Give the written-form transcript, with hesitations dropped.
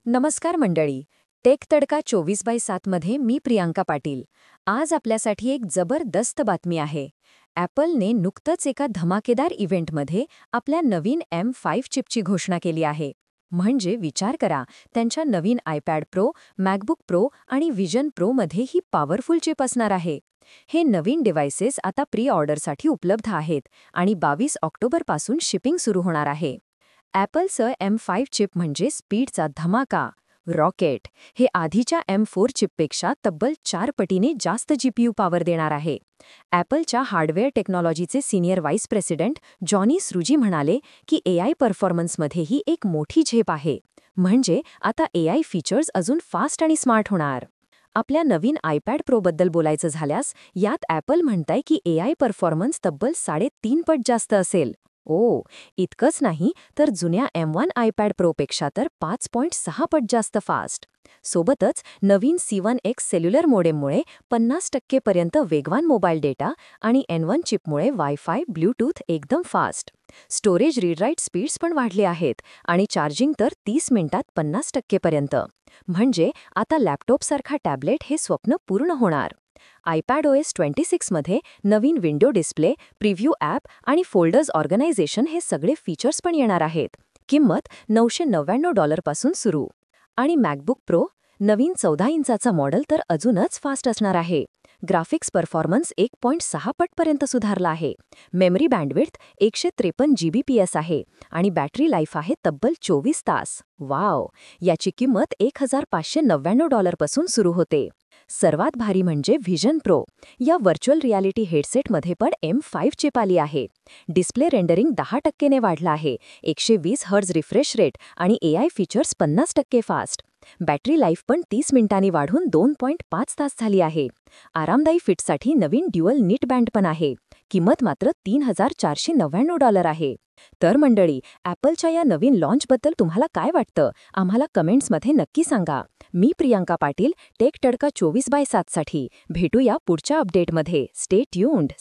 नमस्कार मंडळी. टेक तडका 24/7 मध्ये मी प्रियांका पाटील. आज आपल्यासाठी एक जबरदस्त बातमी आहे. ॲपलने नुकतंच एका धमाकेदार इव्हेंटमध्ये आपल्या नवीन M5 चिपची घोषणा केली आहे. म्हणजे विचार करा, त्यांच्या नवीन आयपॅड प्रो, मॅकबुक प्रो आणि विजन प्रोमध्ये ही पॉवरफुल चिप असणार आहे. हे नवीन डिव्हाइसेस आता प्री ऑर्डरसाठी उपलब्ध आहेत आणि 22 ऑक्टोबरपासून शिपिंग सुरू होणार आहे. ॲपलचं M5 चिप म्हणजे स्पीडचा धमाका, रॉकेट. हे आधीच्या M4 चिपपेक्षा तब्बल 4 पटीने जास्त जीपीयू पॉवर देणार आहे. ॲपलच्या हार्डवेअर टेक्नॉलॉजीचे senior vice president Johny Srouji म्हणाले की AI परफॉर्मन्समध्ये ही एक मोठी झेप आहे. म्हणजे आता AI फीचर्स अजून फास्ट आणि स्मार्ट होणार. आपल्या नवीन आयपॅड प्रोबद्दल बोलायचं झाल्यास यात ॲपल म्हणताय की AI परफॉर्मन्स तब्बल 3.5 पट जास्त असेल. इतकंच नाही तर जुन्या M1 आयपॅड प्रोपेक्षा तर 5.6 पट जास्त फास्ट. सोबतच नवीन C1X सेल्युलर मोडेममुळे 50% पर्यंत वेगवान मोबाईल डेटा आणि N1 चिपमुळे वायफाय ब्लूटूथ एकदम fast. Storage read write speeds पण वाढले आहेत आणि चार्जिंग तर 30 मिनिटात 50% पर्यंत. म्हणजे आता लॅपटॉपसारखा टॅबलेट हे स्वप्न पूर्ण होणार. iPadOS 26 मध्ये नवीन विंडो डिस्प्ले, प्रिव्ह्यू ॲप आणि फोल्डर्स ऑर्गनायझेशन हे सगळे फीचर्स पण येणार आहेत. किंमत $999 पासून सुरू. आणि मॅकबुक प्रो, नवीन 14 इंचाचा मॉडेल तर अजूनच फास्ट असणार आहे. ग्राफिक्स परफॉर्मन्स 1.6 पटपर्यंत सुधारला आहे. मेमरी बँडविड्थ 153 Gbps आहे आणि बॅटरी लाईफ आहे तब्बल 24 तास. वाव! याची किंमत $1,599 पासून सुरू होते. सर्वात भारी म्हणजे व्हिजन प्रो. या व्हर्च्युअल रियालिटी हेडसेटमध्ये पण M5 चिप आली आहे. डिस्प्ले रेंडरिंग 10% ने वाढला आहे, 120 हर्ट्झ रिफ्रेश रेट आणि AI features 50% fast. Battery life पण 30 मिनिटांनी वाढून 2.5 तास झाली आहे. आरामदायी फिटसाठी नवीन ड्युअल निट बँड पण आहे. किंमत मात्र $3,499 आहे. तर मंडळी, ॲपलच्या या नवीन लॉन्चबद्दल तुम्हाला काय वाटतं? आम्हाला कमेंट्समध्ये नक्की सांगा. मी प्रियांका पाटील, टेक तडका 24/7 साठी. भेटूया पुढच्या अपडेटमध्ये. Stay tuned.